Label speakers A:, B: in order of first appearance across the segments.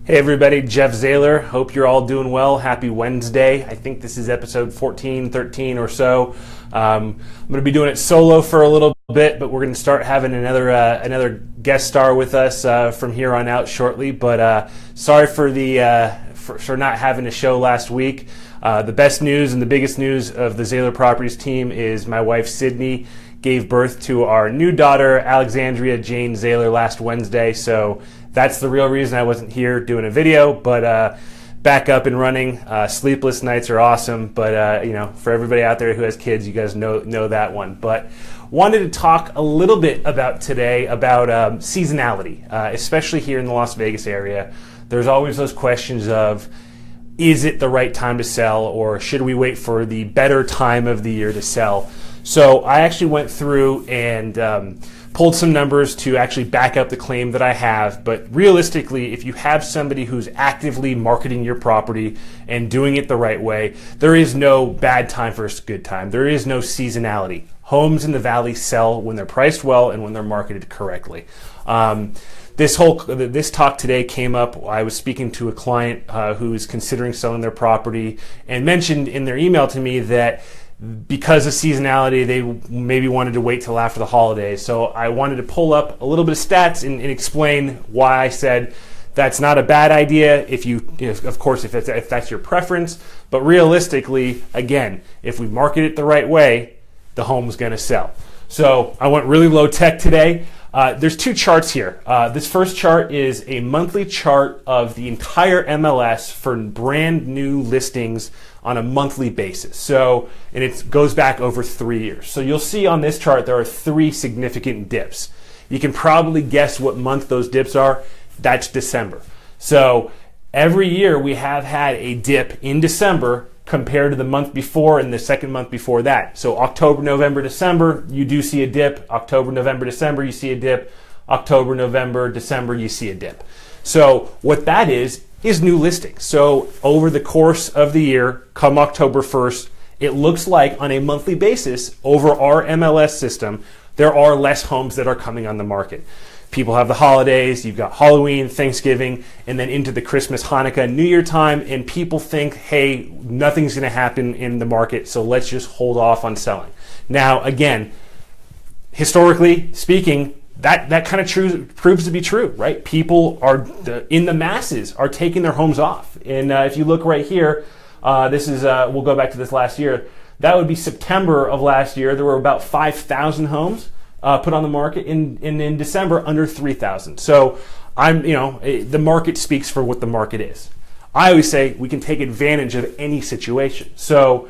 A: Hey everybody, Geoff Zahler. Hope you're all doing well. Happy Wednesday. I think this is episode 14, 13 or so. I'm going to be doing it solo for a little bit, but we're going to start having another guest star with us from here on out shortly. But sorry for for not having a show last week. The best news and the biggest news of the Zahler Properties team is my wife Sydney gave birth to our new daughter Alexandria Jane Zahler last Wednesday. So that's the real reason I wasn't here doing a video, but back up and running. Sleepless nights are awesome, but for everybody out there who has kids, you guys know that one. But wanted to talk a little bit about today about seasonality, especially here in the Las Vegas area. There's always those questions of, is it the right time to sell, or should we wait for the better time of the year to sell? So I actually went through and pulled some numbers to actually back up the claim that I have. But realistically, if you have somebody who's actively marketing your property and doing it the right way, there is no bad time versus good time. There is no seasonality. Homes in the valley sell when they're priced well and when they're marketed correctly. This talk today came up. I was speaking to a client who is considering selling their property and mentioned in their email to me that because of seasonality, they maybe wanted to wait till after the holidays. So I wanted to pull up a little bit of stats and explain why I said that's not a bad idea of course, if that's your preference. But realistically, again, if we market it the right way, the home's going to sell. So I went really low tech today. There's two charts here. This first chart is a monthly chart of the entire MLS for brand new listings on a monthly basis. So, and it goes back over 3 years. So you'll see on this chart there are 3 significant dips. You can probably guess what month those dips are. That's December. So every year we have had a dip in December compared to the month before and the second month before that. So October, November, December, you do see a dip. October, November, December, you see a dip. October, November, December, you see a dip. So what that is new listings. So over the course of the year, come October 1st, it looks like on a monthly basis over our MLS system, there are less homes that are coming on the market. People have the holidays, you've got Halloween, Thanksgiving, and then into the Christmas, Hanukkah, New Year time, and people think, hey, nothing's going to happen in the market, so let's just hold off on selling. Now, again, historically speaking, that kind of proves to be true, right? People are, in the masses, are taking their homes off. And if you look right here, this is, we'll go back to this last year. That would be September of last year. There were about 5,000 homes put on the market. In December, under 3,000. So the market speaks for what the market is. I always say we can take advantage of any situation. So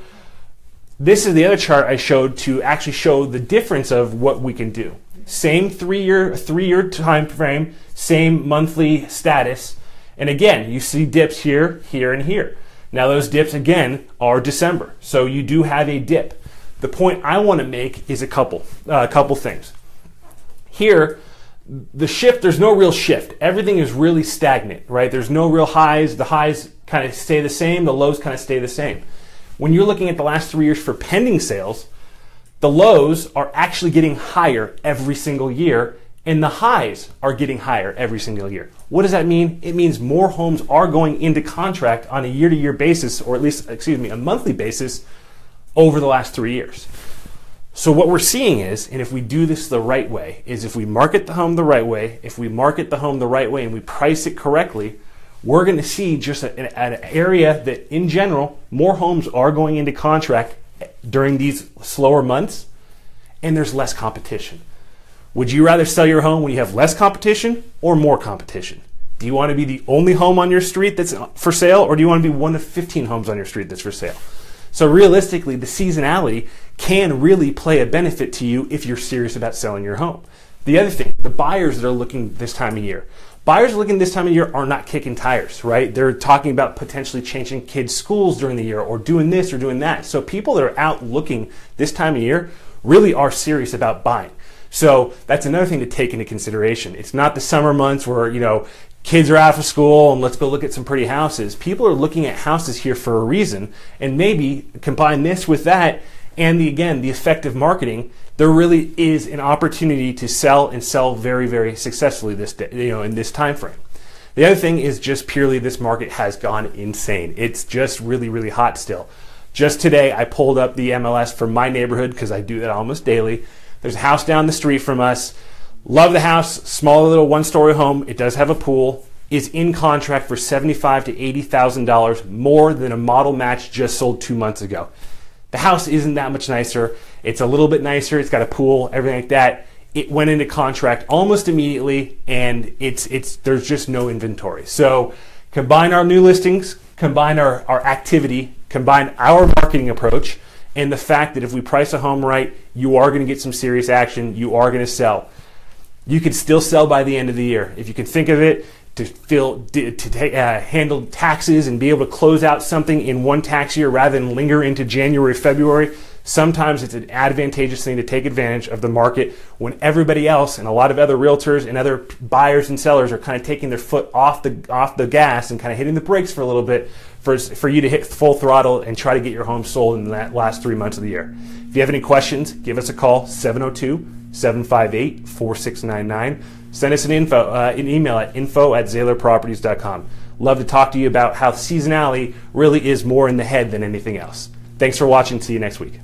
A: this is the other chart I showed to actually show the difference of what we can do. Same three-year time frame, same monthly status, and again, you see dips here, here, and here. Now those dips again are December, so you do have a dip. The point I want to make is a couple things. Here, the shift, there's no real shift. Everything is really stagnant, right? There's no real highs. The highs kind of stay the same. The lows kind of stay the same. When you're looking at the last 3 years for pending sales, the lows are actually getting higher every single year, and the highs are getting higher every single year. What does that mean? It means more homes are going into contract on a year-to-year basis, or at least, a monthly basis over the last 3 years. So what we're seeing is, and if we do this the right way, is if we market the home the right way, and we price it correctly, we're going to see just an area that, in general, more homes are going into contract during these slower months, and there's less competition. Would you rather sell your home when you have less competition or more competition? Do you want to be the only home on your street that's for sale, or do you want to be one of 15 homes on your street that's for sale? So realistically, the seasonality can really play a benefit to you if you're serious about selling your home. The other thing, the buyers that are looking this time of year. Buyers looking this time of year are not kicking tires, right? They're talking about potentially changing kids' schools during the year, or doing this or doing that. So people that are out looking this time of year really are serious about buying. So that's another thing to take into consideration. It's not the summer months where, kids are out of school and let's go look at some pretty houses. People are looking at houses here for a reason, and maybe combine this with that and the effective marketing. There really is an opportunity to sell and sell very, very successfully this day, in this time frame. The other thing is just purely this market has gone insane. It's just really, really hot still. Just today, I pulled up the MLS for my neighborhood because I do that almost daily. There's a house down the street from us. Love the house, small little one-story home. It does have a pool. Is in contract for $75,000 to $80,000 more than a model match just sold 2 months ago. The house isn't that much nicer. It's a little bit nicer. It's got a pool, everything like that. It went into contract almost immediately, and there's just no inventory. So combine our new listings, combine our activity, combine our marketing approach, and the fact that if we price a home right, you are going to get some serious action. You are going to sell. You can still sell by the end of the year. If you can think of it, handle taxes and be able to close out something in one tax year rather than linger into January, February. Sometimes it's an advantageous thing to take advantage of the market when everybody else and a lot of other realtors and other buyers and sellers are kind of taking their foot off the gas and kind of hitting the brakes for a little bit for you to hit full throttle and try to get your home sold in that last 3 months of the year. If you have any questions, give us a call, 702-758-4699. Send us an email at info@zahlerproperties.com. Love to talk to you about how seasonality really is more in the head than anything else. Thanks for watching. See you next week.